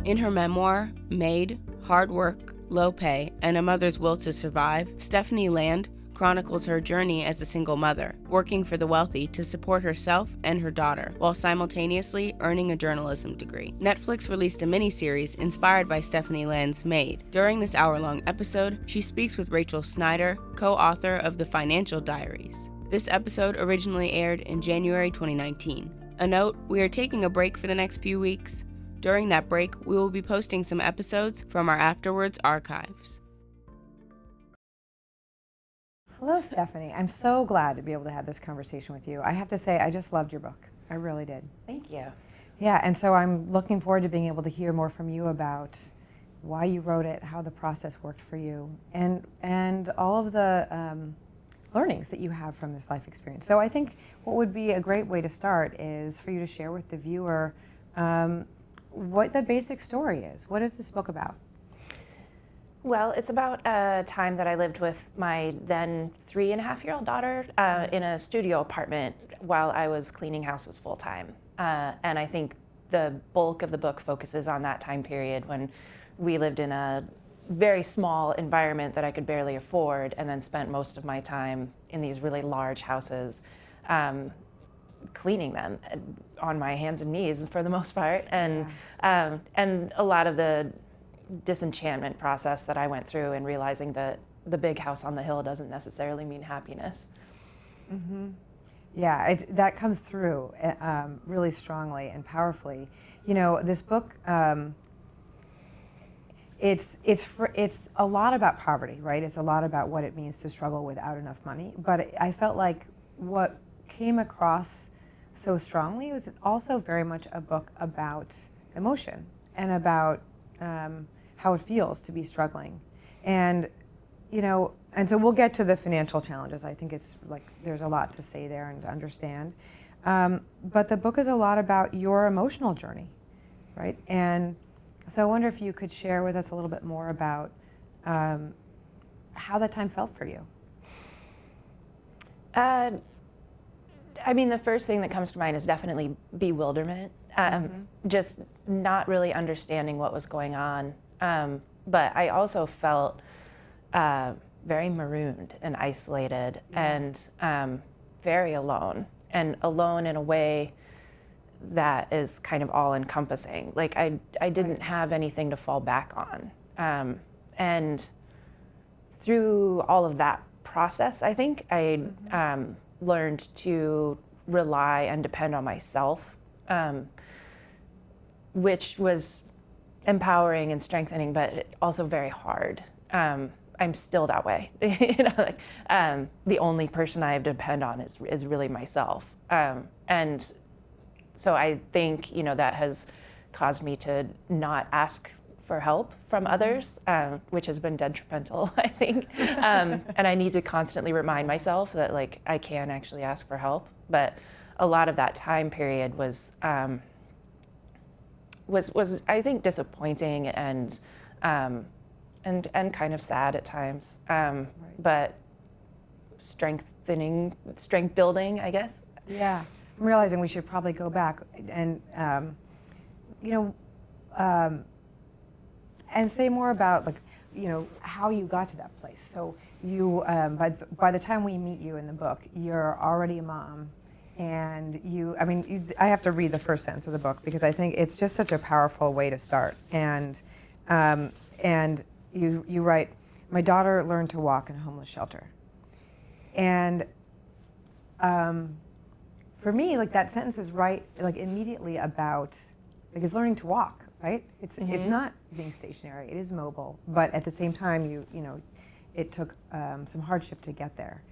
In her memoir, Maid, Hard Work, Low Pay, and a Mother's Will to Survive, Stephanie Land chronicles her journey as a single mother, working for the wealthy to support herself and her daughter, while simultaneously earning a journalism degree. Netflix released a miniseries inspired by Stephanie Land's Maid. During this hour-long episode, she speaks with Rachel Schneider, co-author of the Financial Diaries. This episode originally aired in January 2019. A note, we are taking a break for the next few weeks. During that break, we will be posting some episodes from our Afterwards archives. Hello, Stephanie. I'm so glad to be able to have this conversation with you. I have to say, I just loved your book. I really did. Thank you. Yeah, and so I'm looking forward to being able to hear more from you about why you wrote it, how the process worked for you, and all of the learnings that you have from this life experience. So I think what would be a great way to start is for you to share with the viewer what the basic story is. What is this book about? Well, it's about a time that I lived with my then 3.5-year-old daughter in a studio apartment while I was cleaning houses full time. And I think the bulk of the book focuses on that time period when we lived in a very small environment that I could barely afford, and then spent most of my time in these really large houses cleaning them on my hands and knees for the most part. And a lot of the disenchantment process that I went through in realizing that the big house on the hill doesn't necessarily mean happiness. Mm-hmm. Yeah, that comes through really strongly and powerfully. You know, this book, it's a lot about poverty, right? It's a lot about what it means to struggle without enough money. But I felt like what came across so strongly was also very much a book about emotion and about how it feels to be struggling. And, you know, and so we'll get to the financial challenges. I think it's like there's a lot to say there and to understand. But the book is a lot about your emotional journey, right? And so I wonder if you could share with us a little bit more about how that time felt for you. I mean, the first thing that comes to mind is definitely bewilderment. Just not really understanding what was going on. But I also felt very marooned and isolated and very alone. And alone in a way that is kind of all-encompassing. Like I didn't have anything to fall back on. And through all of that process, I think I learned to rely and depend on myself, which was empowering and strengthening, but also very hard. I'm still that way. You know, like, the only person I have to depend on is really myself. And so I think, you know, that has caused me to not ask for help from others, which has been detrimental, I think. And I need to constantly remind myself that, like, I can actually ask for help. But a lot of that time period was I think disappointing and kind of sad at times, but strength building, I guess. Yeah, I'm realizing we should probably go back and and say more about, like, you know, how you got to that place. So you, by the time we meet you in the book, you're already a mom, and I have to read the first sentence of the book because I think it's just such a powerful way to start. And you write, "My daughter learned to walk in a homeless shelter," and for me, like, that sentence is right, like, immediately about, like, it's learning to walk, right? It's not being stationary. It is mobile, but at the same time, you know, it took some hardship to get there.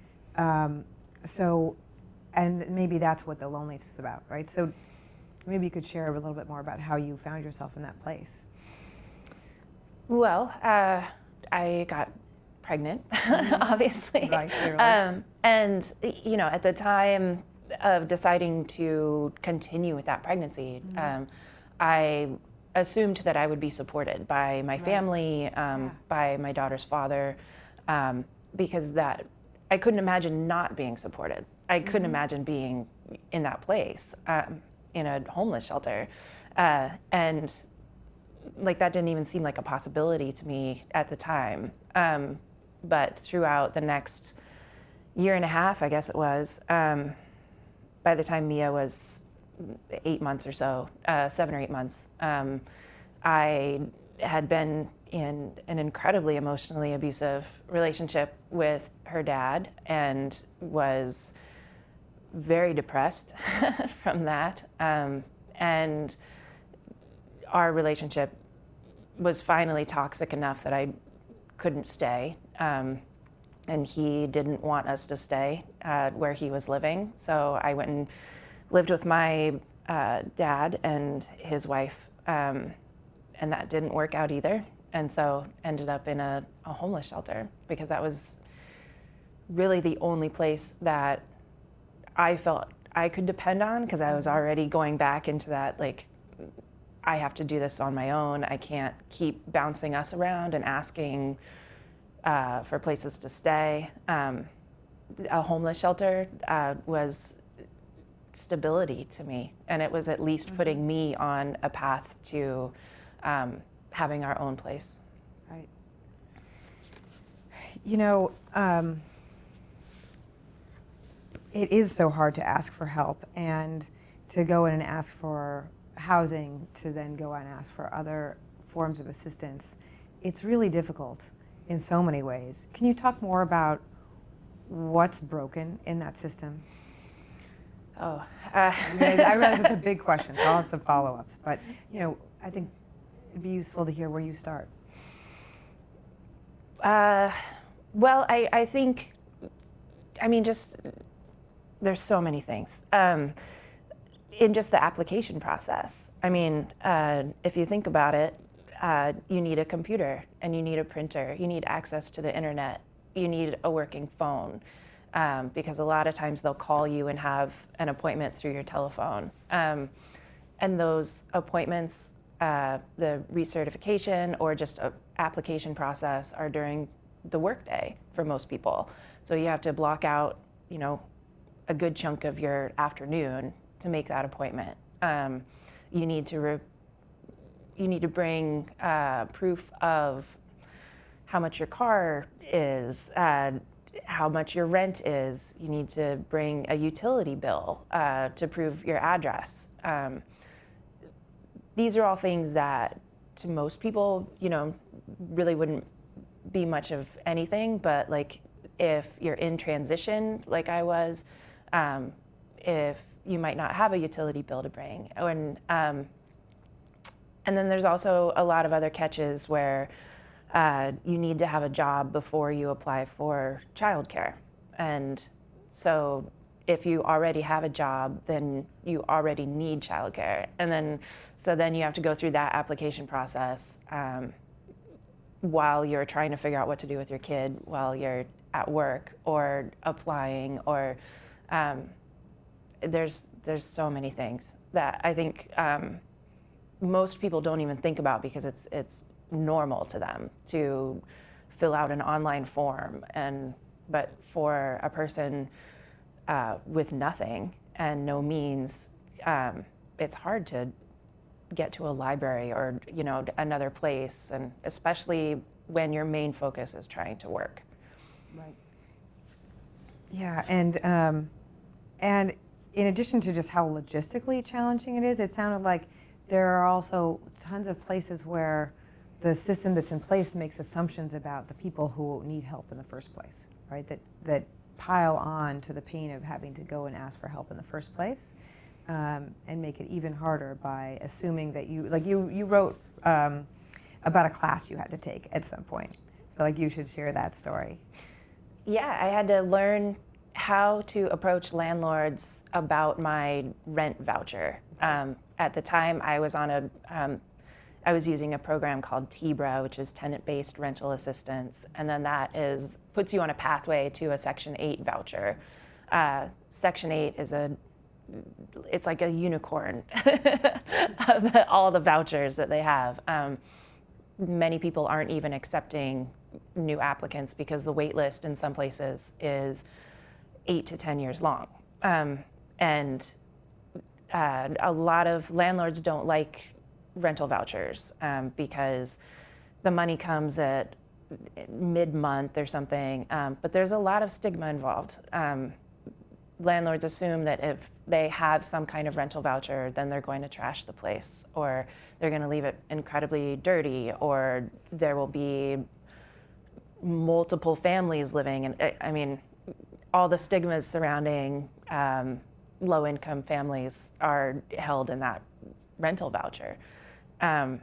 So, and maybe that's what the loneliness is about, right? So maybe you could share a little bit more about how you found yourself in that place. Well, I got pregnant, obviously. Right, clearly. And, you know, at the time of deciding to continue with that pregnancy, I assumed that I would be supported by my family, by my daughter's father, because that I couldn't imagine not being supported. I couldn't imagine being in that place, in a homeless shelter. And like that didn't even seem like a possibility to me at the time. But throughout the next year and a half, I guess it was, by the time Mia was 8 months or so, 7 or 8 months, I had been in an incredibly emotionally abusive relationship with her dad and was very depressed from that. And our relationship was finally toxic enough that I couldn't stay. And he didn't want us to stay where he was living. So I went and lived with my dad and his wife, and that didn't work out either. And so ended up in a homeless shelter, because that was really the only place that I felt I could depend on, because I was already going back into that, like, I have to do this on my own. I can't keep bouncing us around and asking for places to stay. A homeless shelter was stability to me, and it was at least putting me on a path to having our own place. Right. You know, it is so hard to ask for help, and to go in and ask for housing, to then go and ask for other forms of assistance. It's really difficult in so many ways. Can you talk more about what's broken in that system? Oh, I realize it's a big question, so I'll have some follow-ups, but you know, I think it'd be useful to hear where you start. Well, I think, I mean, just, there's so many things. In just the application process. I mean, if you think about it, you need a computer, and you need a printer, you need access to the internet, you need a working phone, because a lot of times they'll call you and have an appointment through your telephone. And those appointments, the recertification or just an application process, are during the workday for most people. So you have to block out, you know, a good chunk of your afternoon to make that appointment. You need to bring proof of how much your car is, how much your rent is. You need to bring a utility bill to prove your address. These are all things that to most people, you know, really wouldn't be much of anything, but like if you're in transition like I was, if you might not have a utility bill to bring. And then there's also a lot of other catches where you need to have a job before you apply for childcare. And so if you already have a job, then you already need childcare. And then, so then you have to go through that application process while you're trying to figure out what to do with your kid while you're at work or applying, or there's so many things that I think most people don't even think about, because it's normal to them to fill out an online form. But for a person with nothing and no means, it's hard to get to a library or, you know, another place, and especially when your main focus is trying to work. Right. Yeah, and in addition to just how logistically challenging it is, it sounded like there are also tons of places where the system that's in place makes assumptions about the people who need help in the first place, right? That pile on to the pain of having to go and ask for help in the first place, and make it even harder by assuming that you wrote about a class you had to take at some point. So like you should share that story. Yeah, I had to learn how to approach landlords about my rent voucher. At the time, I was using a program called TBRA, which is tenant-based rental assistance, and then that puts you on a pathway to a Section 8 voucher. Section 8 it's like a unicorn of all the vouchers that they have. Many people aren't even accepting new applicants because the wait list in some places is 8 to 10 years long. And a lot of landlords don't like rental vouchers because the money comes at mid-month or something, but there's a lot of stigma involved. Landlords assume that if they have some kind of rental voucher, then they're going to trash the place, or they're going to leave it incredibly dirty, or there will be multiple families living. And I mean, all the stigmas surrounding low-income families are held in that rental voucher. And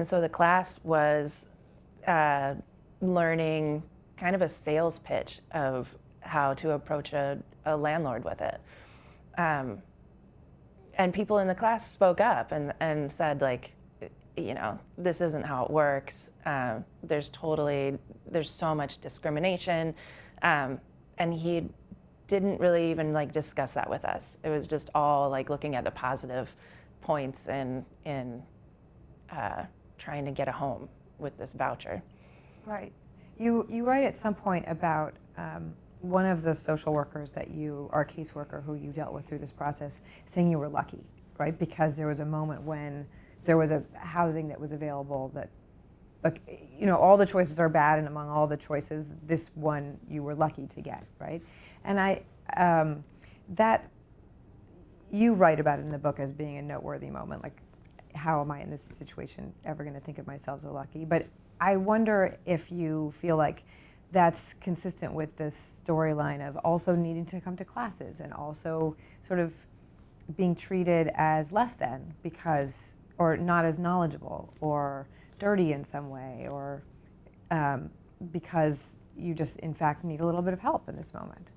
so the class was learning kind of a sales pitch of how to approach a landlord with it. And people in the class spoke up and said, like, you know, this isn't how it works. There's so much discrimination. And he didn't really even like discuss that with us. It was just all like looking at the positive points in trying to get a home with this voucher. Right. You write at some point about one of the social workers that you, or caseworker who you dealt with through this process, saying you were lucky, right? Because there was a moment when there was a housing that was available that, you know, all the choices are bad, and among all the choices, this one you were lucky to get, right? And that you write about it in the book as being a noteworthy moment, like, how am I in this situation ever going to think of myself as lucky? But I wonder if you feel like that's consistent with this storyline of also needing to come to classes and also sort of being treated as less than because, or not as knowledgeable or dirty in some way, or because you just in fact need a little bit of help in this moment.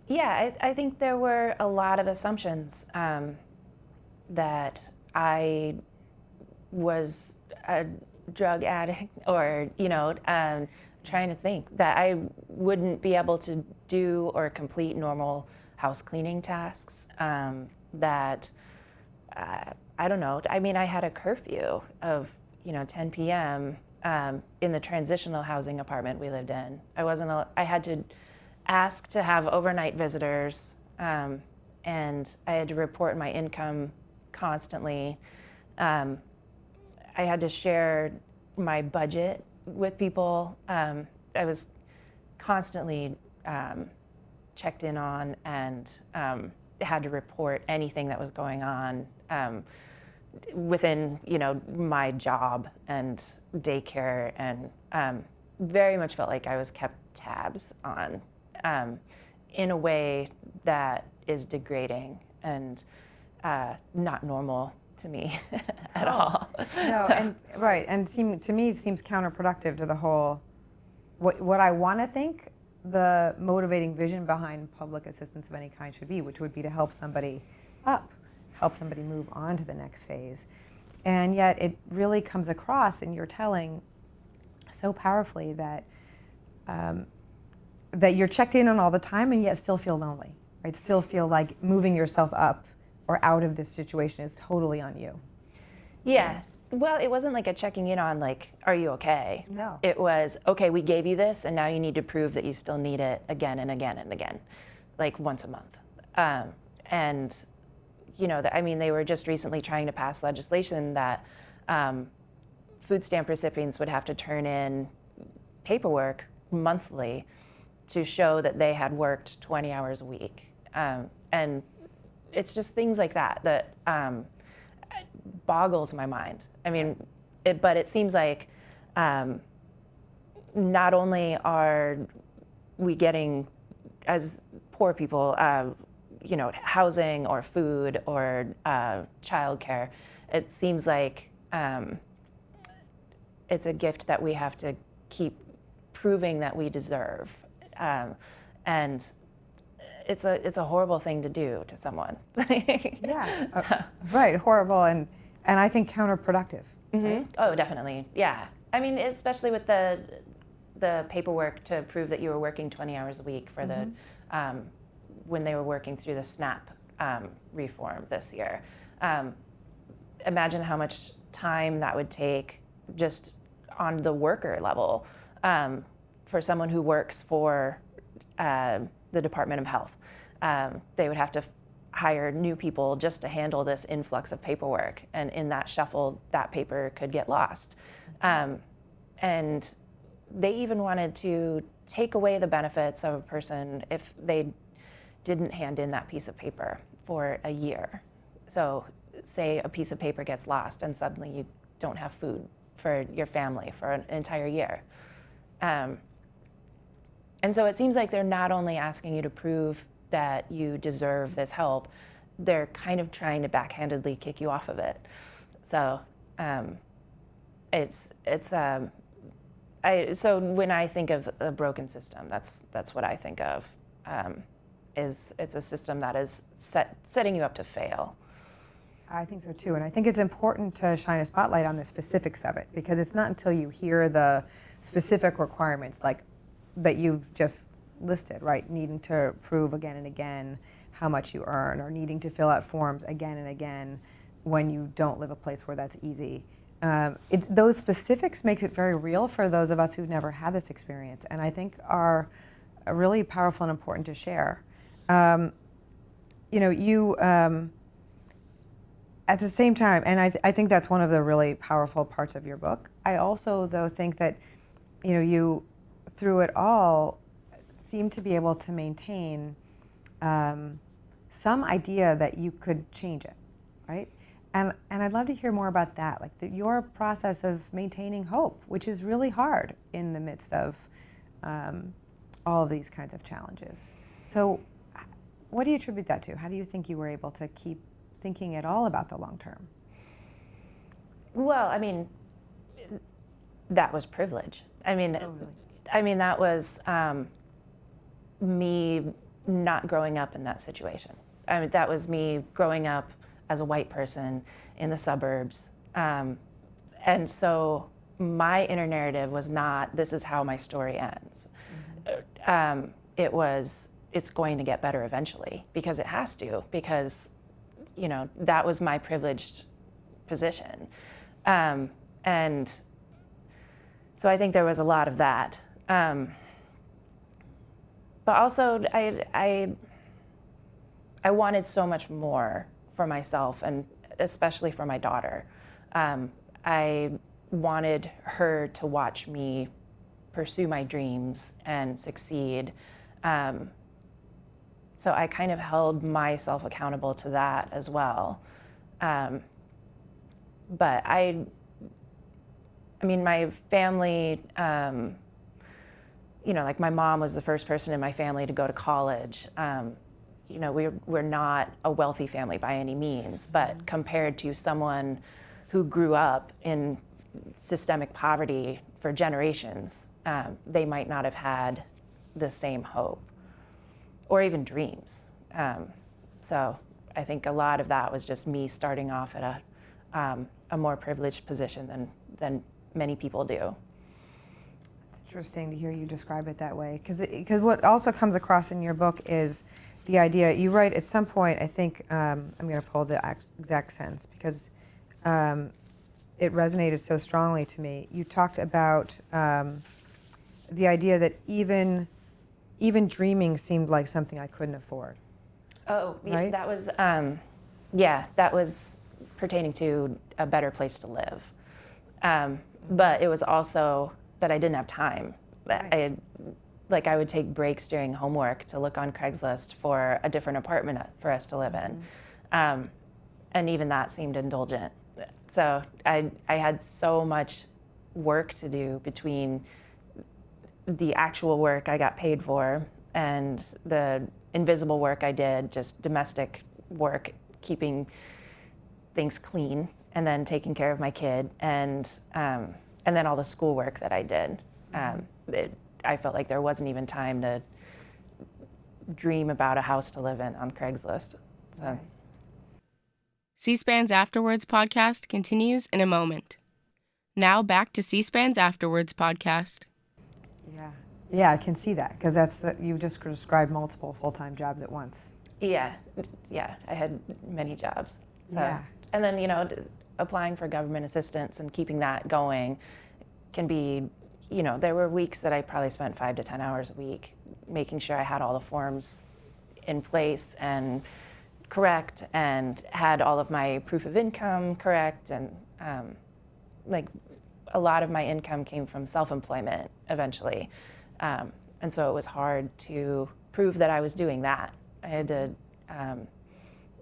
Yeah, I think there were a lot of assumptions that I was a drug addict, or, you know, trying to think that I wouldn't be able to do or complete normal house cleaning tasks, that, I don't know, I mean, I had a curfew of, you know, 10 p.m. In the transitional housing apartment we lived in. I had to ask to have overnight visitors, and I had to report my income constantly. I had to share my budget with people. I was constantly checked in on, and had to report anything that was going on within, you know, my job and daycare, and very much felt like I was kept tabs on in a way that is degrading and not normal to me at all. No, So. and right, and to me it seems counterproductive to the whole, what I want to think the motivating vision behind public assistance of any kind should be, which would be to help somebody up, help somebody move on to the next phase. And yet it really comes across in your telling so powerfully that that you're checked in on all the time and yet still feel lonely, right? Still feel like moving yourself up or out of this situation is totally on you. Yeah. Well, it wasn't like a checking in on, like, are you okay? No. It was, okay, we gave you this, and now you need to prove that you still need it again and again and again, like once a month. And, you know, I mean, they were just recently trying to pass legislation that food stamp recipients would have to turn in paperwork monthly to show that they had worked 20 hours a week. And it's just things like that that boggles my mind. I mean, but it seems like not only are we getting, as poor people, you know, housing or food or childcare, it seems like it's a gift that we have to keep proving that we deserve. And it's a horrible thing to do to someone. Yeah, right, horrible, and I think counterproductive. Mm-hmm. Right? Oh, definitely, yeah. I mean, especially with the paperwork to prove that you were working 20 hours a week for the when they were working through the SNAP reform this year. Imagine how much time that would take just on the worker level for someone who works for the Department of Health. They would have to hire new people just to handle this influx of paperwork. And in that shuffle, that paper could get lost. And they even wanted to take away the benefits of a person if they didn't hand in that piece of paper for a year. So say a piece of paper gets lost and suddenly you don't have food for your family for an entire year. And so it seems like they're not only asking you to prove that you deserve this help, they're kind of trying to backhandedly kick you off of it. So so when I think of a broken system, that's what I think of. It's a system that is setting you up to fail. I think so too, and I think it's important to shine a spotlight on the specifics of it, because it's not until you hear the specific requirements like that you've just listed, right? Needing to prove again and again how much you earn, or needing to fill out forms again and again when you don't live a place where that's easy. Those specifics makes it very real for those of us who've never had this experience, and I think are really powerful and important to share. At the same time, and I think that's one of the really powerful parts of your book. I also, though, think that, you, through it all, seem to be able to maintain some idea that you could change it, right? And I'd love to hear more about that, like your process of maintaining hope, which is really hard in the midst of all of these kinds of challenges. So what do you attribute that to? How do you think you were able to keep thinking at all about the long term? Well, I mean, that was privilege. I mean, that was me not growing up in that situation. I mean, that was me growing up as a white person in the suburbs. And so my inner narrative was not, this is how my story ends. Mm-hmm. It was, it's going to get better eventually, because it has to, because that was my privileged position. And so I think there was a lot of that. But also, I wanted so much more for myself, and especially for my daughter. I wanted her to watch me pursue my dreams and succeed. So I kind of held myself accountable to that as well. But I mean, my family, like my mom was the first person in my family to go to college. We're not a wealthy family by any means, but compared to someone who grew up in systemic poverty for generations, they might not have had the same hope or even dreams. So I think a lot of that was just me starting off at a more privileged position than many people do. It's interesting to hear you describe it that way, because what also comes across in your book is the idea, you write at some point, I think, I'm going to pull the exact sentence because it resonated so strongly to me. You talked about the idea that even dreaming seemed like something I couldn't afford. Oh, right? That was, that was pertaining to a better place to live. But it was also that I didn't have time. Right. I would take breaks during homework to look on Craigslist for a different apartment for us to live in. And even that seemed indulgent. So I had so much work to do between the actual work I got paid for and the invisible work I did, just domestic work, keeping things clean, and then taking care of my kid, and then all the schoolwork that I did. I felt like there wasn't even time to dream about a house to live in on Craigslist. So. C-SPAN's Afterwards podcast continues in a moment. Now back to C-SPAN's Afterwards podcast. Yeah, I can see that, because you just described multiple full-time jobs at once. Yeah, I had many jobs. So. Yeah. And then, applying for government assistance and keeping that going can be, there were weeks that I probably spent 5 to 10 hours a week making sure I had all the forms in place and correct and had all of my proof of income correct, and like a lot of my income came from self-employment eventually, and so it was hard to prove that I was doing that. I had to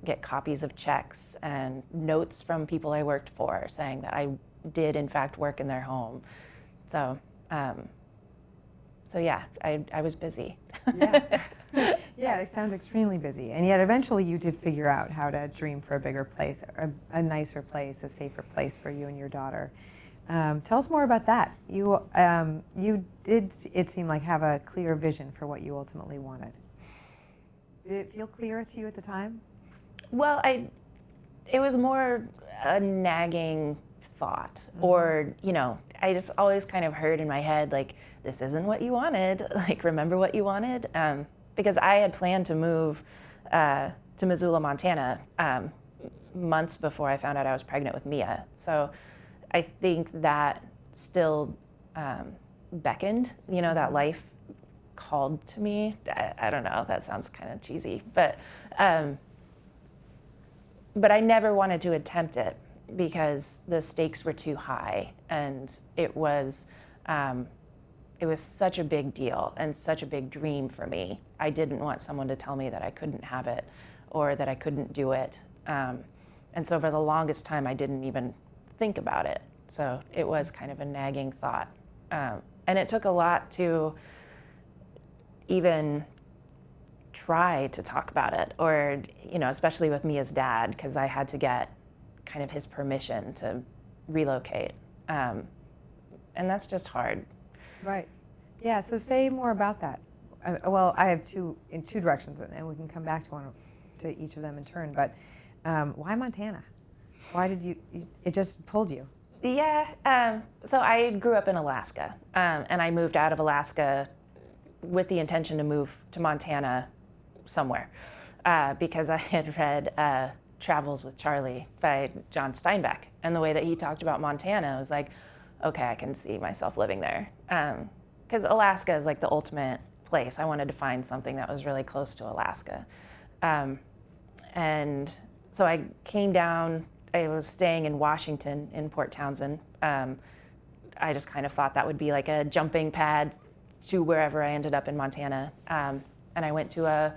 get copies of checks and notes from people I worked for saying that I did in fact work in their home. So yeah, I was busy. Yeah. Yeah, it sounds extremely busy. And yet eventually you did figure out how to dream for a bigger place, a nicer place, a safer place for you and your daughter. Tell us more about that. You did, it seemed like, have a clear vision for what you ultimately wanted. Did it feel clearer to you at the time? Well, it was more a nagging thought, or, you know, I just always kind of heard in my head, like, this isn't what you wanted, like, remember what you wanted? Because I had planned to move to Missoula, Montana, months before I found out I was pregnant with Mia. So I think that still beckoned, you know, that life called to me. I don't know, that sounds kind of cheesy, but I never wanted to attempt it because the stakes were too high, and it was such a big deal and such a big dream for me. I didn't want someone to tell me that I couldn't have it or that I couldn't do it. And so for the longest time, I didn't even think about it. So it was kind of a nagging thought. And it took a lot to even try to talk about it, or, you know, especially with Mia's dad, because I had to get kind of his permission to relocate. And that's just hard. Right. Yeah, so say more about that. Well, I have two directions, and we can come back to each of them in turn, but why Montana? Why did it just pulled you? Yeah, so I grew up in Alaska, and I moved out of Alaska with the intention to move to Montana somewhere, because I had read Travels with Charlie by John Steinbeck, and the way that he talked about Montana was like, okay, I can see myself living there. Because Alaska is like the ultimate place. I wanted to find something that was really close to Alaska. And so I came down, I was staying in Washington, in Port Townsend. I just kind of thought that would be like a jumping pad to wherever I ended up in Montana. And I went to a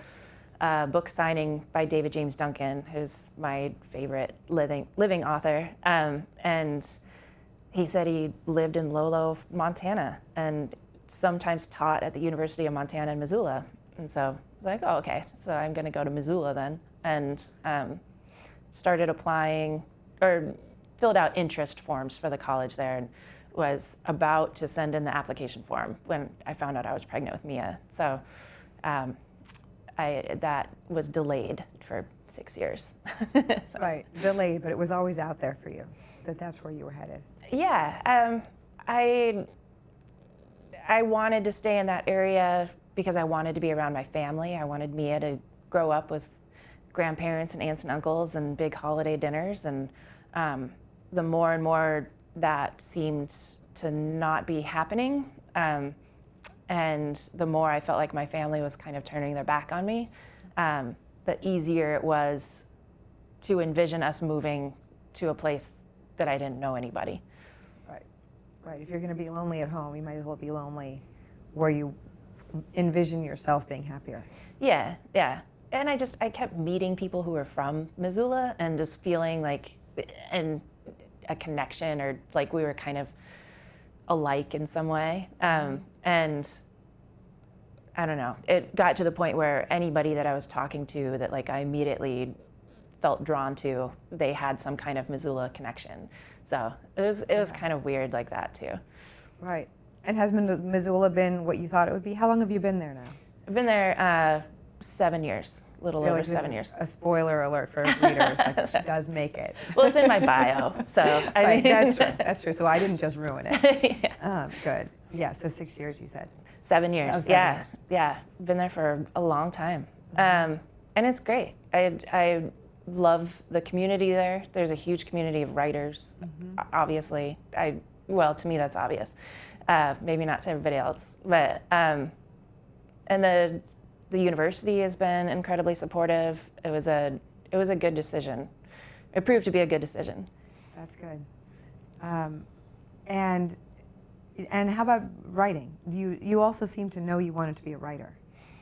book signing by David James Duncan, who's my favorite living author. And he said he lived in Lolo, Montana, and sometimes taught at the University of Montana in Missoula. And so I was like, oh, okay, so I'm going to go to Missoula then. And started applying, or filled out interest forms for the college there, and was about to send in the application form when I found out I was pregnant with Mia. So that was delayed for 6 years. So. Right, delayed, but it was always out there for you, that's where you were headed. Yeah, I wanted to stay in that area because I wanted to be around my family. I wanted Mia to grow up with grandparents and aunts and uncles and big holiday dinners. And the more and more that seemed to not be happening, and the more I felt like my family was kind of turning their back on me, the easier it was to envision us moving to a place that I didn't know anybody. Right, if you're going to be lonely at home, you might as well be lonely where you envision yourself being happier. Yeah. And I kept meeting people who were from Missoula and just feeling like a connection, or like we were kind of alike in some way. And I don't know, it got to the point where anybody that I was talking to that like I immediately felt drawn to, they had some kind of Missoula connection. So it was kind of weird like that too. Right. And has Missoula been what you thought it would be? How long have you been there now? I've been there 7 years, a little over 7 years. A spoiler alert for readers, like she does make it. Well, it's in my bio, so I mean. That's true. So I didn't just ruin it. Yeah. Good. Yeah. So 6 years, you said. 7 years. So 7 years. Yeah. Been there for a long time, and it's great. I love the community there. There's a huge community of writers. Obviously, to me that's obvious. Maybe not to everybody else, but and the university has been incredibly supportive. It was a was a good decision. It proved to be a good decision. That's good. And how about writing? You also seem to know you wanted to be a writer,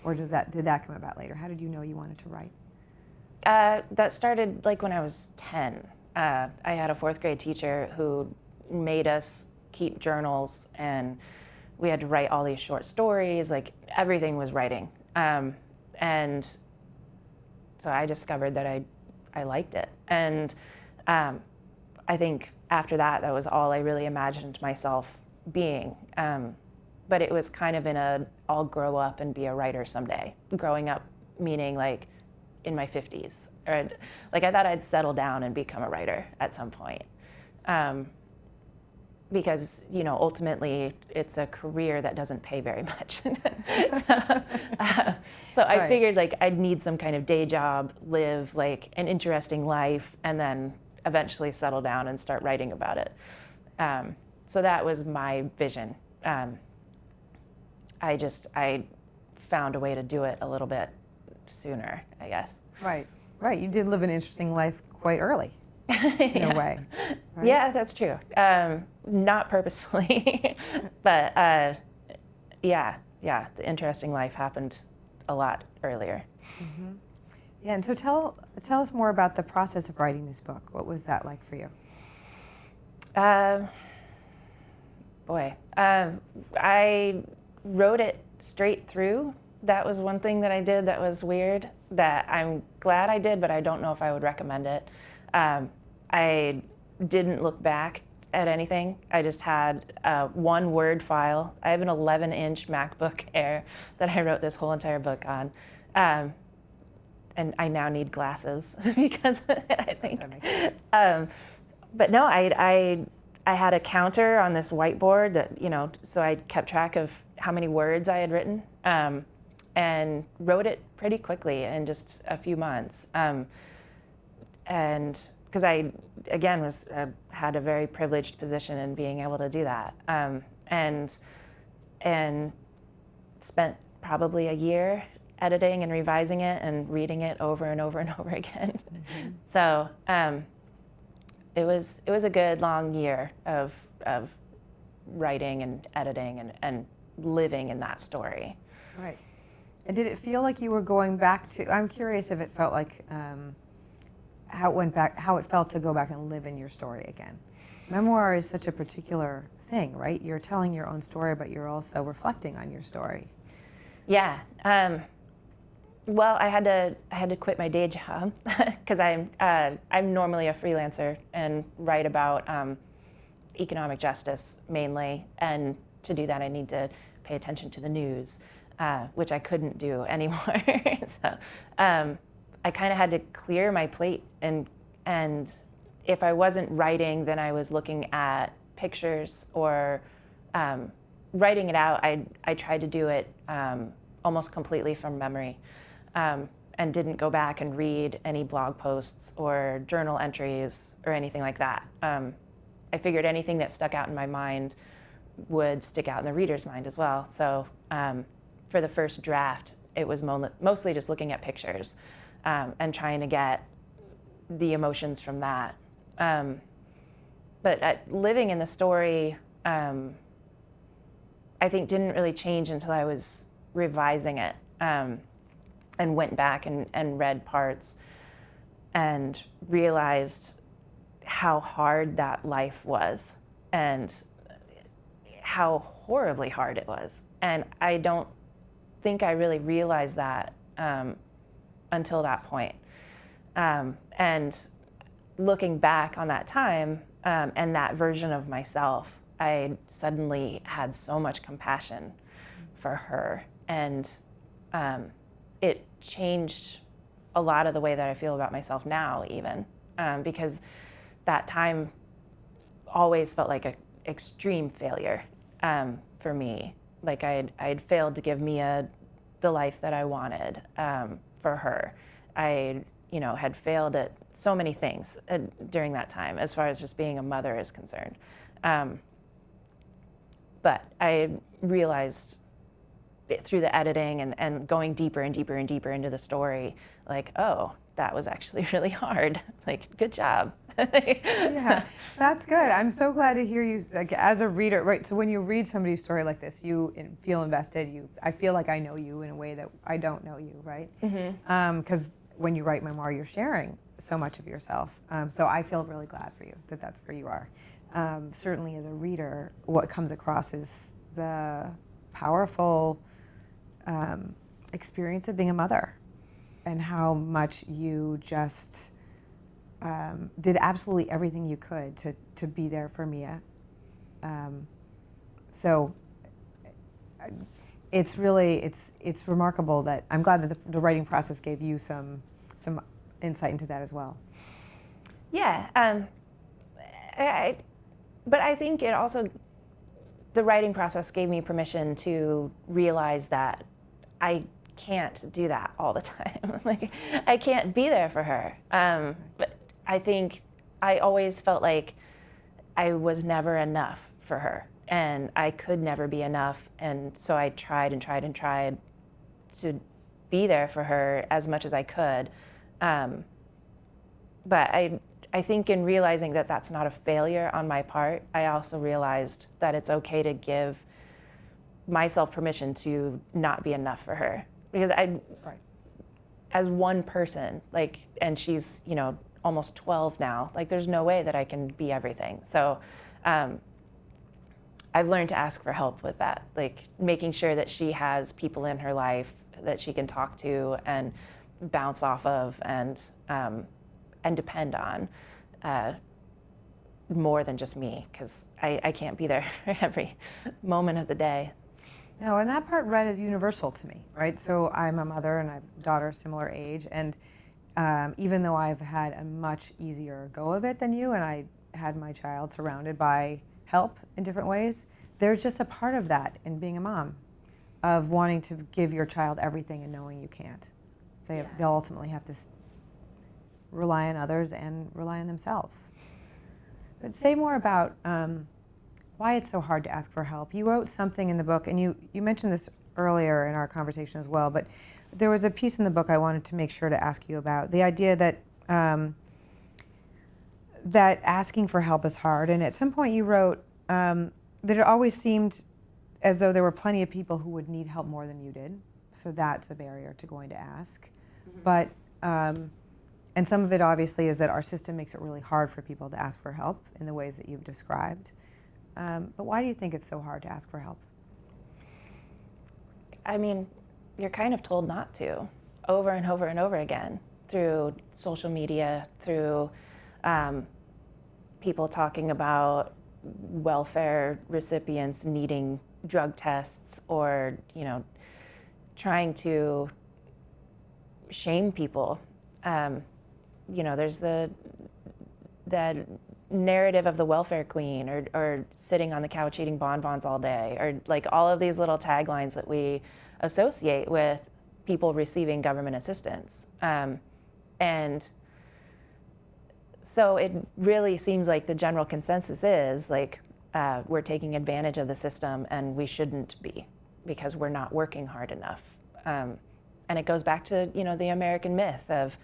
or did that come about later? How did you know you wanted to write? That started like when I was 10. I had a fourth grade teacher who made us keep journals, and we had to write all these short stories. Like everything was writing, and so I discovered that I liked it, and I think after that was all I really imagined myself being. But it was kind of in I'll grow up and be a writer someday. Growing up meaning like in my 50s, or like I thought I'd settle down and become a writer at some point. Because, ultimately it's a career that doesn't pay very much. So I Right. figured like I'd need some kind of day job, live like an interesting life, and then eventually settle down and start writing about it. So that was my vision. I found a way to do it a little bit sooner, I guess. Right. You did live an interesting life quite early, in a way. Right? Yeah, that's true. Not purposefully, but yeah, the interesting life happened a lot earlier. Mm-hmm. Yeah, and so tell us more about the process of writing this book. What was that like for you? I wrote it straight through. That was one thing that I did that was weird, that I'm glad I did, but I don't know if I would recommend it. I didn't look back at anything. I just had one Word file. I have an 11-inch MacBook Air that I wrote this whole entire book on. And I now need glasses because I think. That makes sense. But no, I had a counter on this whiteboard that, so I kept track of how many words I had written, and wrote it pretty quickly in just a few months. And because I, again, had a very privileged position in being able to do that, and spent probably a year editing and revising it and reading it over and over and over again. Mm-hmm. So it was a good long year of writing and editing and living in that story. Right. And did it feel like you were going back to? I'm curious if it felt like how it felt to go back and live in your story again. Memoir is such a particular thing, right? You're telling your own story, but you're also reflecting on your story. Yeah. Well, I had to quit my day job because I'm normally a freelancer and write about economic justice mainly, and to do that I need to pay attention to the news, which I couldn't do anymore. So I kind of had to clear my plate, and if I wasn't writing, then I was looking at pictures or writing it out. I tried to do it almost completely from memory. And didn't go back and read any blog posts or journal entries or anything like that. I figured anything that stuck out in my mind would stick out in the reader's mind as well. So for the first draft, it was mostly just looking at pictures and trying to get the emotions from that. But living in the story, I think didn't really change until I was revising it. And went back and read parts and realized how hard that life was and how horribly hard it was. And I don't think I really realized that until that point. And looking back on that time and that version of myself, I suddenly had so much compassion for her. And it changed a lot of the way that I feel about myself now, even, because that time always felt like an extreme failure for me. Like I'd failed to give Mia the life that I wanted for her. I, had failed at so many things during that time, as far as just being a mother is concerned. But I realized through the editing and going deeper and deeper and deeper into the story, like, oh, that was actually really hard. Like, good job. Yeah, that's good. I'm so glad to hear you, like, as a reader, right? So when you read somebody's story like this, you feel invested. I feel like I know you in a way that I don't know you, right? Because when you write memoir, you're sharing so much of yourself. So I feel really glad for you that that's where you are. Certainly as a reader, what comes across is the powerful experience of being a mother and how much you just did absolutely everything you could to be there for Mia. So it's really, it's remarkable that, I'm glad that the writing process gave you some insight into that as well. Yeah, but I think it also, the writing process gave me permission to realize that I can't do that all the time. Like, I can't be there for her. But I think I always felt like I was never enough for her, and I could never be enough. And so I tried and tried and tried to be there for her as much as I could. But I think in realizing that that's not a failure on my part, I also realized that it's okay to give myself permission to not be enough for her. Because as one person, like, and she's, almost 12 now, like, there's no way that I can be everything. So I've learned to ask for help with that, like making sure that she has people in her life that she can talk to and bounce off of and depend on more than just me, because I can't be there every moment of the day. No, and that part read as universal to me, right? So I'm a mother and I have a daughter similar age, and even though I've had a much easier go of it than you, and I had my child surrounded by help in different ways, there's just a part of that in being a mom, of wanting to give your child everything and knowing you can't. They'll ultimately have to rely on others and rely on themselves. But say more about why it's so hard to ask for help. You wrote something in the book, and you mentioned this earlier in our conversation as well, but there was a piece in the book I wanted to make sure to ask you about, the idea that that asking for help is hard. And at some point you wrote that it always seemed as though there were plenty of people who would need help more than you did. So that's a barrier to going to ask. Mm-hmm. But, and some of it obviously is that our system makes it really hard for people to ask for help in the ways that you've described. But why do you think it's so hard to ask for help? I mean, you're kind of told not to, over and over and over again, through social media, through people talking about welfare recipients needing drug tests, or trying to shame people. There's the narrative of the welfare queen, or sitting on the couch eating bonbons all day, or like all of these little taglines that we associate with people receiving government assistance. And so it really seems like the general consensus is like, we're taking advantage of the system and we shouldn't be, because we're not working hard enough. And it goes back to, the American myth of,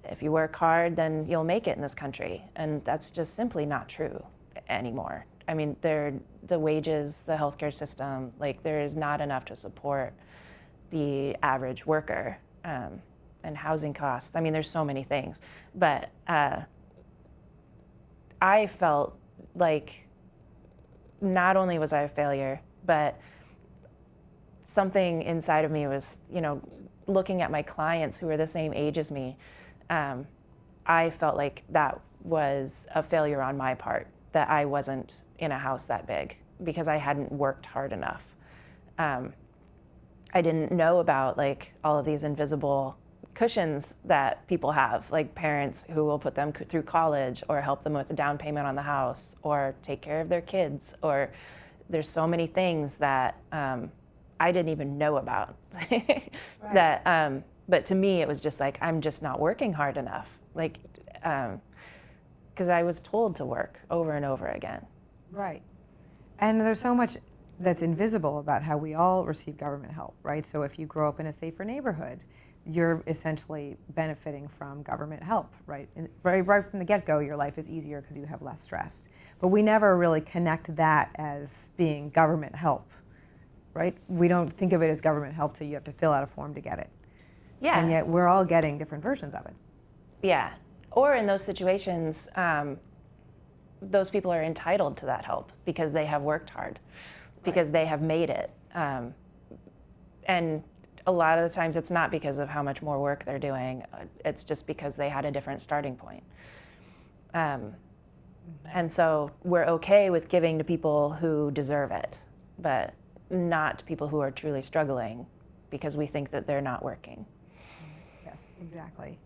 if you work hard, then you'll make it in this country. And that's just simply not true anymore. I mean, the wages, the healthcare system, like, there is not enough to support the average worker, and housing costs. I mean, there's so many things. But I felt like not only was I a failure, but something inside of me was, looking at my clients who were the same age as me, I felt like that was a failure on my part, that I wasn't in a house that big because I hadn't worked hard enough. I didn't know about like all of these invisible cushions that people have, like parents who will put them through college or help them with the down payment on the house or take care of their kids, or there's so many things that I didn't even know about. Right. That, but to me, it was just like, I'm just not working hard enough. Like, because I was told to work over and over again. Right. And there's so much that's invisible about how we all receive government help, right? So if you grow up in a safer neighborhood, you're essentially benefiting from government help, right? And right from the get-go, your life is easier because you have less stress. But we never really connect that as being government help, right? We don't think of it as government help till you have to fill out a form to get it. Yeah. And yet we're all getting different versions of it. Yeah. Or in those situations, those people are entitled to that help because they have worked hard, because they have made it. And a lot of the times it's not because of how much more work they're doing. It's just because they had a different starting point. And so we're okay with giving to people who deserve it, but not to people who are truly struggling because we think that they're not working. Yes, exactly.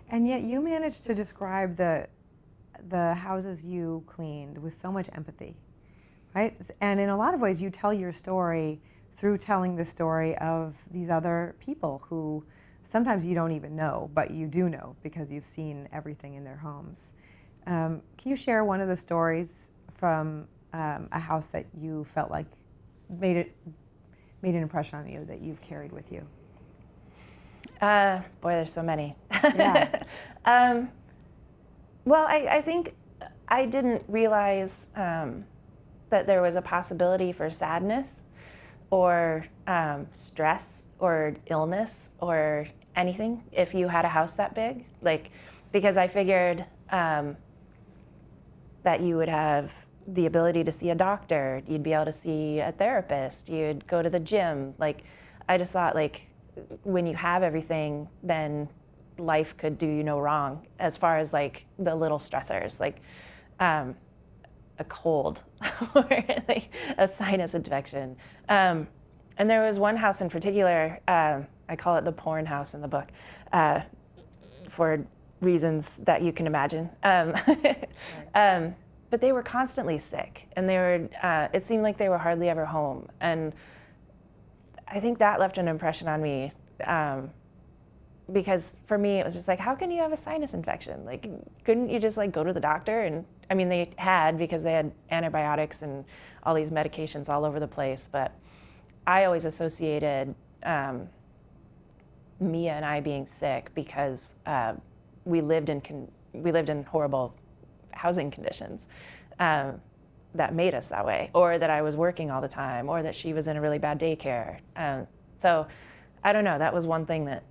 And yet you managed to describe the houses you cleaned with so much empathy, right? And in a lot of ways you tell your story through telling the story of these other people who sometimes you don't even know, but you do know because you've seen everything in their homes. Can you share one of the stories from a house that you felt like made an impression on you that you've carried with you? Boy, there's so many. Yeah. Well, I think I didn't realize that there was a possibility for sadness or stress or illness or anything if you had a house that big. Because I figured that you would have the ability to see a doctor, you'd be able to see a therapist, you'd go to the gym. I just thought, when you have everything, then life could do you no wrong as far as the little stressors, a cold or a sinus infection. And there was one house in particular, I call it the porn house in the book, for reasons that you can imagine. But they were constantly sick, and it seemed like they were hardly ever home. And I think that left an impression on me, because for me it was just how can you have a sinus infection? Couldn't you just go to the doctor? And I mean, they had, because they had antibiotics and all these medications all over the place, but I always associated Mia and I being sick because we lived in horrible housing conditions that made us that way, or that I was working all the time, or that she was in a really bad daycare. So I don't know, that was one thing that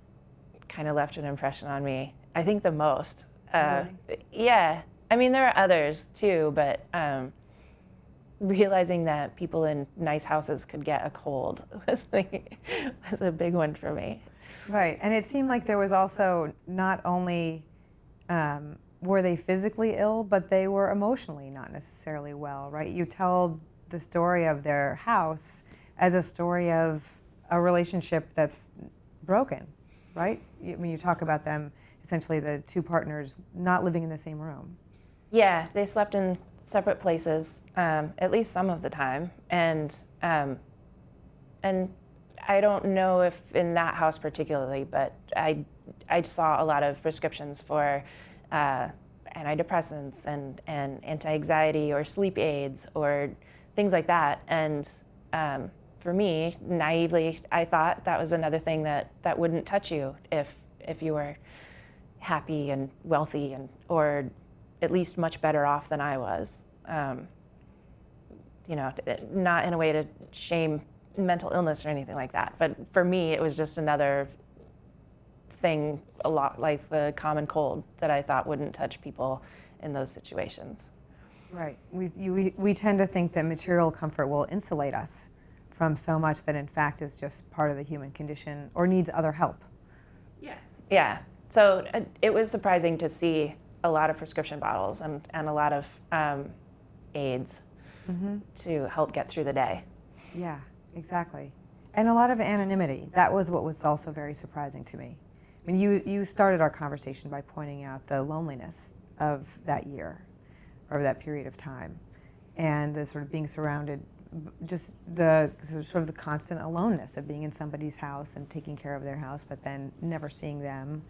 kind of left an impression on me, I think the most. Really? Yeah, I mean, there are others too, but realizing that people in nice houses could get a cold was a big one for me. Right, and it seemed like there was also not only were they physically ill, but they were emotionally not necessarily well, right? You tell the story of their house as a story of a relationship that's broken, right? When you talk about them, essentially the two partners not living in the same room. Yeah, they slept in separate places, at least some of the time, and I don't know if in that house particularly, but I saw a lot of prescriptions for antidepressants and anti-anxiety or sleep aids or things like that. And for me, naively, I thought that was another thing that wouldn't touch you if you were happy and wealthy or at least much better off than I was. Not in a way to shame mental illness or anything like that, but for me, it was just another thing, a lot like the common cold, that I thought wouldn't touch people in those situations. Right. We tend to think that material comfort will insulate us from so much that in fact is just part of the human condition or needs other help. Yeah. Yeah. So it was surprising to see a lot of prescription bottles and a lot of aids to help get through the day. Yeah, exactly. And a lot of anonymity. That was what was also very surprising to me. I mean, you started our conversation by pointing out the loneliness of that year, or that period of time, and the sort of being surrounded, just the sort of the constant aloneness of being in somebody's house and taking care of their house, but then never seeing them,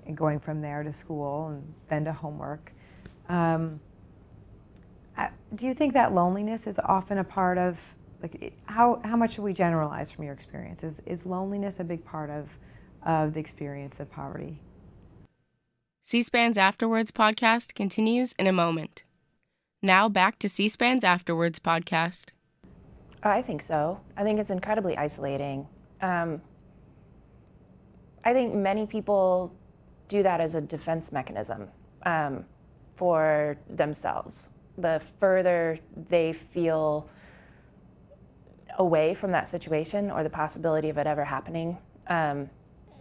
and going from there to school and then to homework. Do you think that loneliness is often a part of, how much should we generalize from your experience? Is loneliness a big part of of the experience of poverty. C-SPAN's Afterwards podcast continues in a moment. Now back to C-SPAN's Afterwards podcast. I think so. I think it's incredibly isolating. I think many people do that as a defense mechanism for themselves. The further they feel away from that situation or the possibility of it ever happening,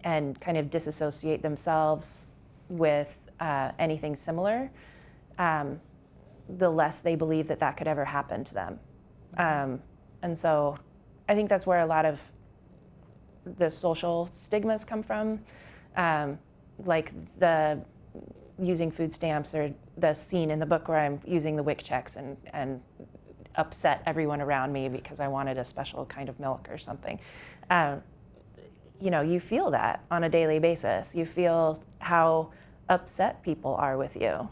and kind of disassociate themselves with anything similar, the less they believe that that could ever happen to them. And so I think that's where a lot of the social stigmas come from, like the using food stamps, or the scene in the book where I'm using the WIC checks and upset everyone around me because I wanted a special kind of milk or something. You feel that on a daily basis. You feel how upset people are with you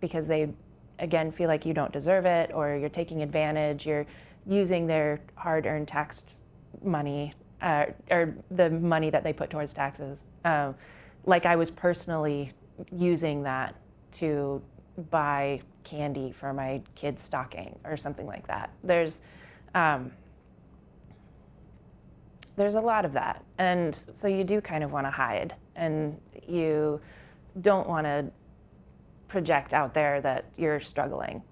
because they, again, feel like you don't deserve it, or you're taking advantage, you're using their hard-earned tax money, or the money that they put towards taxes. Like I was personally using that to buy candy for my kid's stocking or something like that. There's a lot of that. And so you do kind of want to hide, and you don't want to project out there that you're struggling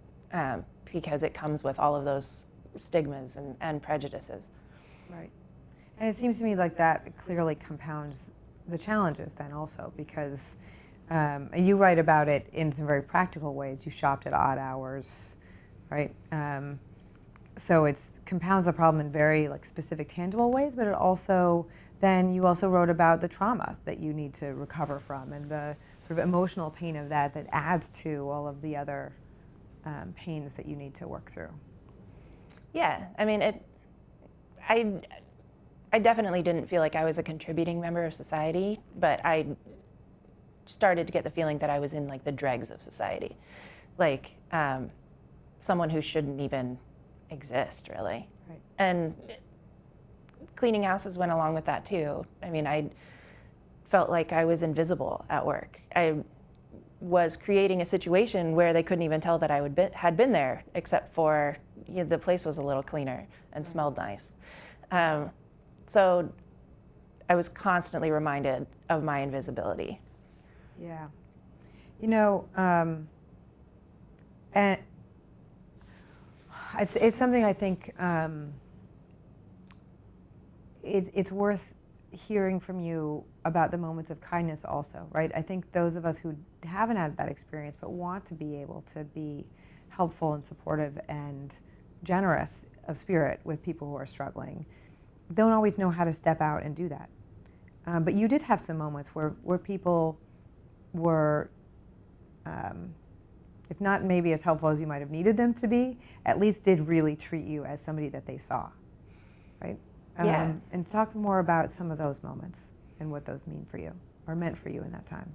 because it comes with all of those stigmas and prejudices. Right. And it seems to me like that clearly compounds the challenges then also, because you write about it in some very practical ways. You shopped at odd hours, right? So it compounds the problem in very specific, tangible ways, but you also wrote about the trauma that you need to recover from, and the sort of emotional pain of that adds to all of the other pains that you need to work through. Yeah, I mean, I definitely didn't feel like I was a contributing member of society, but I started to get the feeling that I was in the dregs of society, like someone who shouldn't even exist, really. Right. And cleaning houses went along with that too. I mean, I felt like I was invisible at work. I was creating a situation where they couldn't even tell that I had been there, except for the place was a little cleaner and smelled nice. So I was constantly reminded of my invisibility. Yeah. And it's something I think it's worth hearing from you about the moments of kindness also, right? I think those of us who haven't had that experience but want to be able to be helpful and supportive and generous of spirit with people who are struggling don't always know how to step out and do that. But you did have some moments where people were, if not maybe as helpful as you might have needed them to be, at least did really treat you as somebody that they saw, right? Yeah. And talk more about some of those moments and what those mean for you, or meant for you in that time.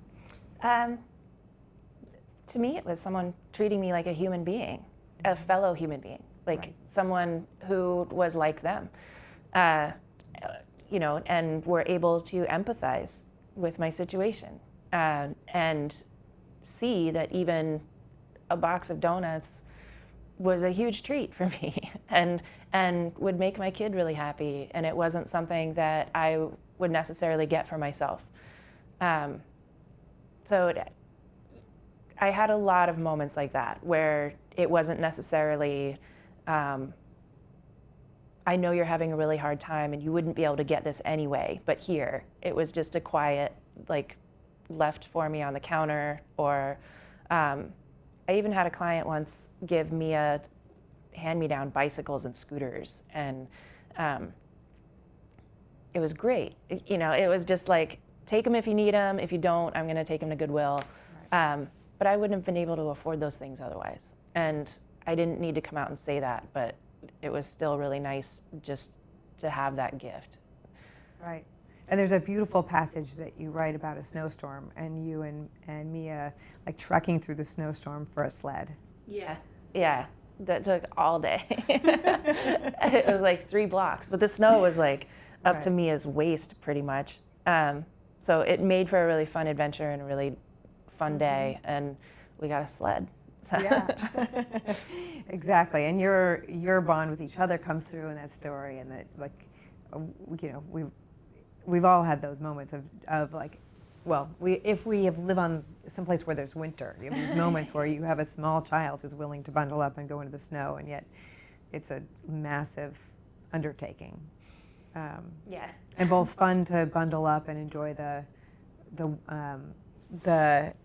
To me, it was someone treating me like a human being, a fellow human being, Right. someone who was like them, and were able to empathize with my situation and see that even a box of donuts was a huge treat for me and would make my kid really happy, and it wasn't something that I would necessarily get for myself. So I had a lot of moments like that where it wasn't necessarily, I know you're having a really hard time and you wouldn't be able to get this anyway, but here, it was just a quiet, left for me on the counter, or I even had a client once give Mia hand-me-down bicycles and scooters, and it was great. It was just take them if you need them. If you don't, I'm going to take them to Goodwill. Right. But I wouldn't have been able to afford those things otherwise. And I didn't need to come out and say that, but it was still really nice just to have that gift. Right. And there's a beautiful passage that you write about a snowstorm, and you and Mia trekking through the snowstorm for a sled. Yeah. Yeah. That took all day. It was 3 blocks, but the snow was up to Mia's waist pretty much. So it made for a really fun adventure and a really fun day, and we got a sled. So. Yeah, exactly. And your bond with each other comes through in that story, and that, like, you know, we've all had those moments of like, well, if we have live on someplace where there's winter, you have these moments where you have a small child who's willing to bundle up and go into the snow, and yet it's a massive undertaking. Yeah. And both fun to bundle up and enjoy the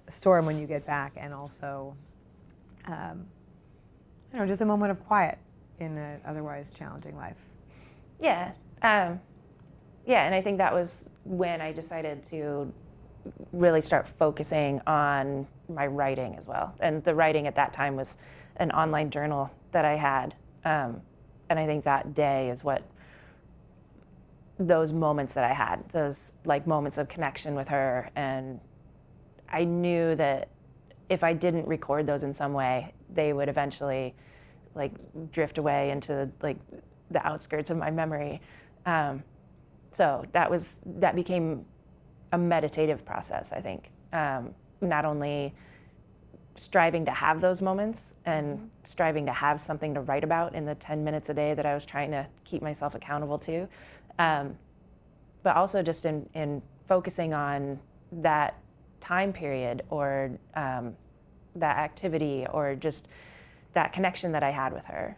storm when you get back, and also, you know, just a moment of quiet in an otherwise challenging life. Yeah. Yeah, and I think that was when I decided to really start focusing on my writing as well. And the writing at that time was an online journal that I had. And I think that day is what those moments that I had, those like moments of connection with her. And I knew that if I didn't record those in some way, they would eventually like drift away into like the outskirts of my memory. So that became a meditative process, I think. Not only striving to have those moments and striving to have something to write about in the 10 minutes a day that I was trying to keep myself accountable to, but also just in focusing on that time period or that activity or just that connection that I had with her.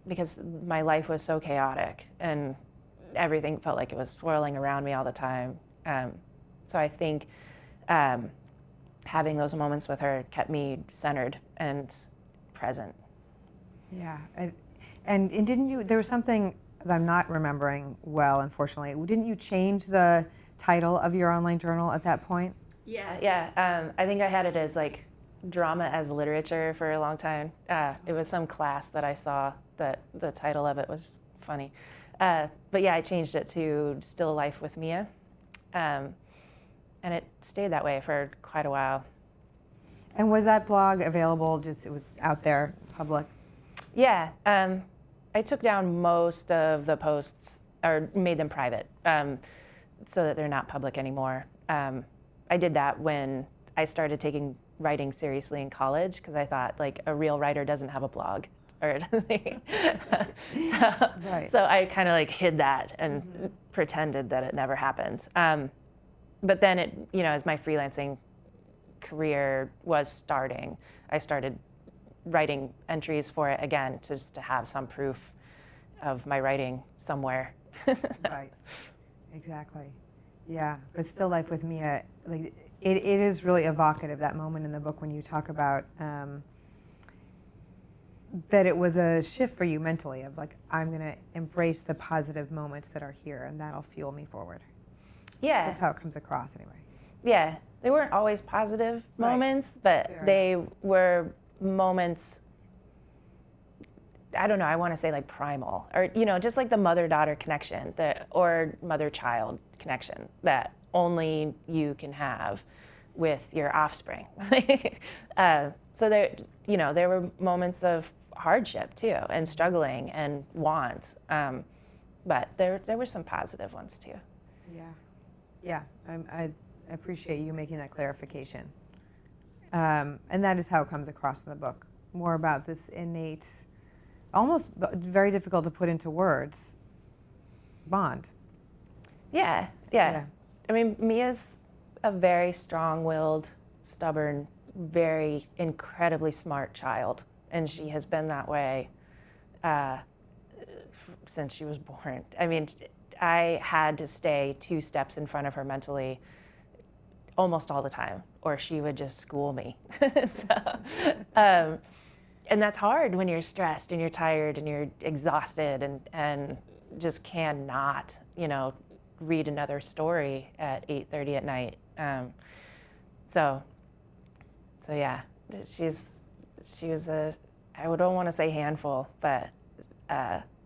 Because my life was so chaotic and everything felt like it was swirling around me all the time. So I think having those moments with her kept me centered and present. Yeah, and didn't you, there was something that I'm not remembering well, unfortunately. Didn't you change the title of your online journal at that point? Yeah. I think I had it as like drama as literature for a long time. It was some class that I saw that the title of it was funny. But yeah, I changed it to Still Life with Mia. And it stayed that way for quite a while. And was that blog available, just it was out there, public? Yeah. I took down most of the posts or made them private so that they're not public anymore. I did that when I started taking writing seriously in college because I thought like a real writer doesn't have a blog. Or so I kind of like hid that and pretended that it never happened. But then it, you know, as my freelancing career was starting, I started writing entries for it again, just to have some proof of my writing somewhere. Right, exactly. Yeah, but Still Life with Mia, like it is really evocative, that moment in the book when you talk about that it was a shift for you mentally of like, I'm going to embrace the positive moments that are here and that'll fuel me forward. Yeah. That's how it comes across anyway. Yeah. They weren't always positive moments, but Fair they enough. were moments, I don't know, I want to say like primal, or, you know, just like the mother-daughter connection or mother-child connection that only you can have with your offspring. So there, you know, there were moments of hardship too, and struggling and wants, but there were some positive ones too. Yeah, I appreciate you making that clarification. And that is how it comes across in the book, more about this innate, almost very difficult to put into words, bond. Yeah. I mean, Mia's a very strong-willed, stubborn, very incredibly smart child, and she has been that way since she was born. I mean, I had to stay 2 steps in front of her mentally almost all the time, or she would just school me. And that's hard when you're stressed and you're tired and you're exhausted and just cannot, you know, read another story at 8:30 at night. So yeah, she was a, I don't want to say handful, but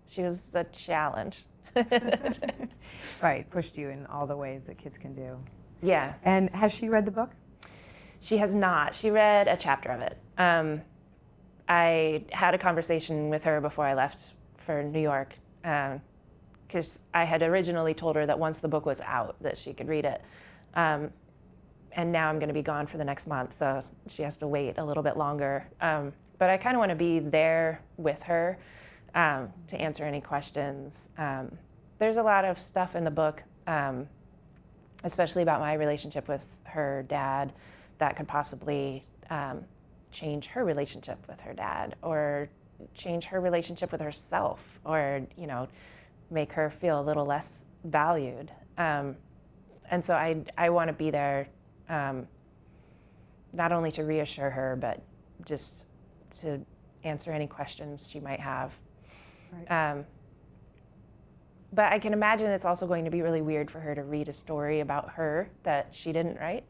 she was a challenge. Right, pushed you in all the ways that kids can do. Yeah. And has she read the book? She has not. She read a chapter of it. I had a conversation with her before I left for New York, because because I had originally told her that once the book was out that she could read it. And now I'm going to be gone for the next month, so she has to wait a little bit longer. But I kind of want to be there with her to answer any questions. There's a lot of stuff in the book, especially about my relationship with her dad, that could possibly change her relationship with her dad, or change her relationship with herself, or make her feel a little less valued. And so I want to be there, not only to reassure her, but just to answer any questions she might have. Right. But I can imagine it's also going to be really weird for her to read a story about her that she didn't write.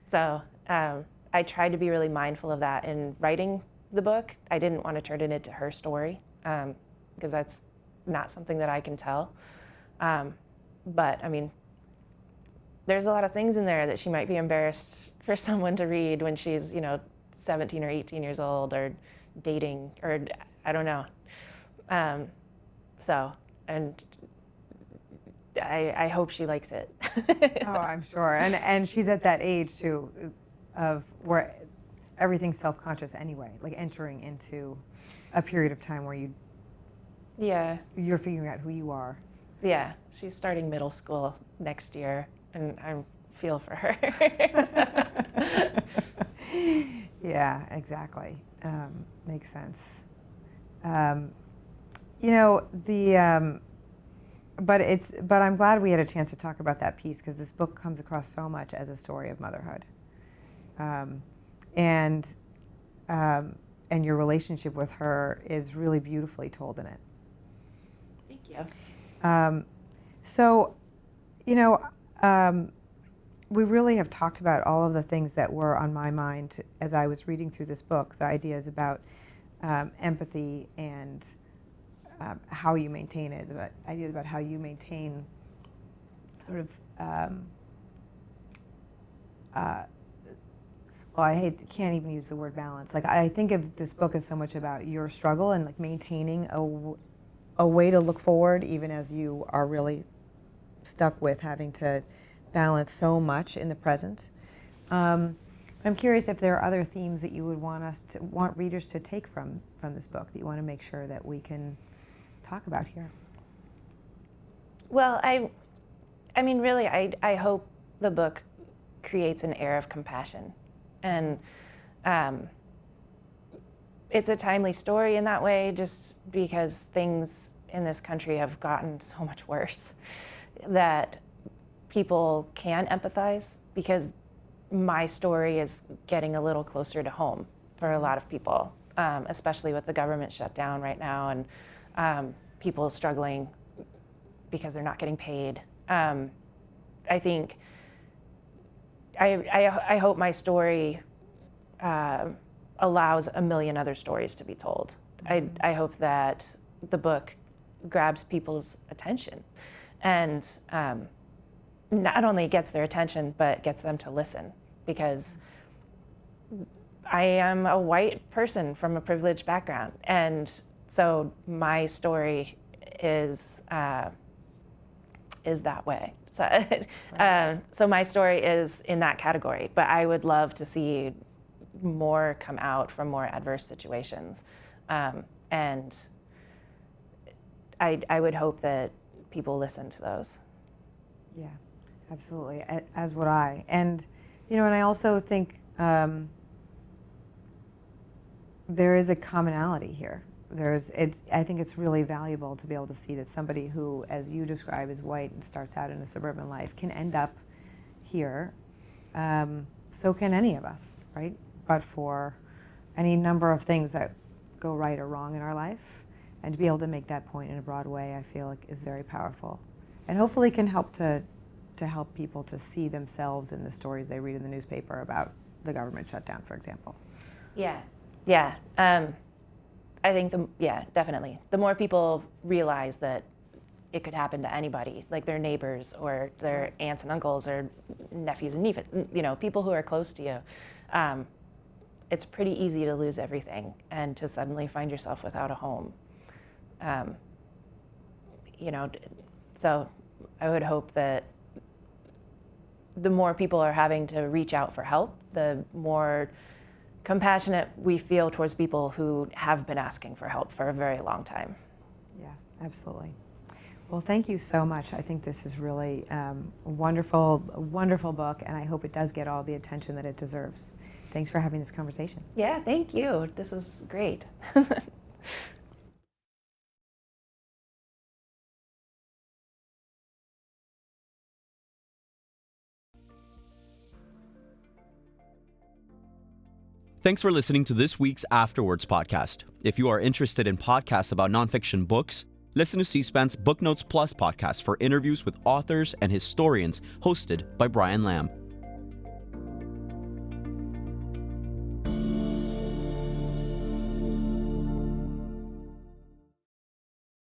So I tried to be really mindful of that in writing the book. I didn't want to turn it into her story, because that's not something that I can tell. But I mean, there's a lot of things in there that she might be embarrassed for someone to read when she's, 17 or 18 years old, or dating, or I don't know. And I hope she likes it. Oh, I'm sure. And she's at that age too, of where everything's self-conscious anyway, like entering into a period of time where you're figuring out who you are. Yeah, she's starting middle school next year, and I feel for her. Yeah, exactly. Makes sense. But I'm glad we had a chance to talk about that piece, because this book comes across so much as a story of motherhood, and your relationship with her is really beautifully told in it. Thank you. We really have talked about all of the things that were on my mind as I was reading through this book, the ideas about empathy and how you maintain it, the ideas about how you maintain sort of, can't even use the word balance. Like, I think of this book as so much about your struggle and like maintaining a way to look forward, even as you are really stuck with having to balance so much in the present. I'm curious if there are other themes that you would want readers to take from this book that you want to make sure that we can talk about here. Well, I mean, really, I hope the book creates an air of compassion, and it's a timely story in that way, just because things in this country have gotten so much worse that people can empathize, because my story is getting a little closer to home for a lot of people, especially with the government shutdown right now, and people struggling because they're not getting paid. I think I hope my story allows a million other stories to be told. I hope that the book grabs people's attention, and not only gets their attention, but gets them to listen, because I am a white person from a privileged background, and so my story is that way. So, so my story is in that category, but I would love to see more come out from more adverse situations, and I would hope that people listen to those. Yeah, absolutely, as would I. And, and I also think there is a commonality here. I think it's really valuable to be able to see that somebody who, as you describe, is white and starts out in a suburban life can end up here. So can any of us, right? But for any number of things that go right or wrong in our life, and to be able to make that point in a broad way, I feel like is very powerful, and hopefully can help to help people to see themselves in the stories they read in the newspaper about the government shutdown, for example. Yeah. I think definitely. The more people realize that it could happen to anybody, like their neighbors or their aunts and uncles or nephews and nieces, people who are close to you, it's pretty easy to lose everything and to suddenly find yourself without a home. So I would hope that the more people are having to reach out for help, the more compassionate we feel towards people who have been asking for help for a very long time. Yes, absolutely. Well, thank you so much. I think this is really a wonderful book, and I hope it does get all the attention that it deserves. Thanks for having this conversation. Yeah, thank you. This was great. Thanks for listening to this week's Afterwards podcast. If you are interested in podcasts about nonfiction books, listen to C-SPAN's Book Notes Plus podcast for interviews with authors and historians hosted by Brian Lamb.